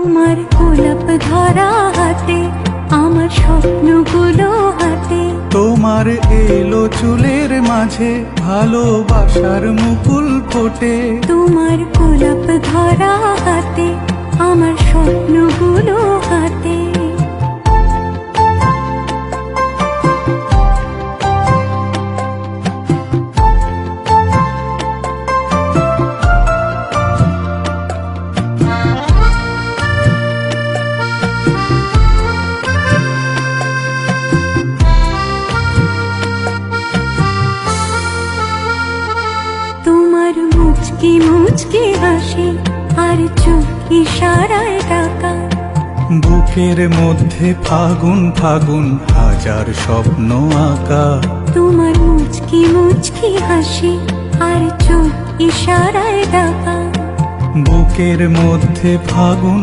তোমার গোলাপ ধরা হাতে, আমার স্বপ্নগুলো হাতে। তোমার এলো চুলের মাঝে ভালোবাসার মুকুল ফোটে। তোমার গোলাপ ধরা হাতে, আমার স্বপ্নগুলো হাতে। তোমার মুচকি মুচকি হাসি আর চোখ ইশারায় ডাকা। বুকের মধ্যে ফাগুন ফাগুন হাজার স্বপ্ন আঁকা। তোমার মুচকি মুচকি হাসি আর চোখ ইশারায় ডাকা। বুকের মধ্যে ফাগুন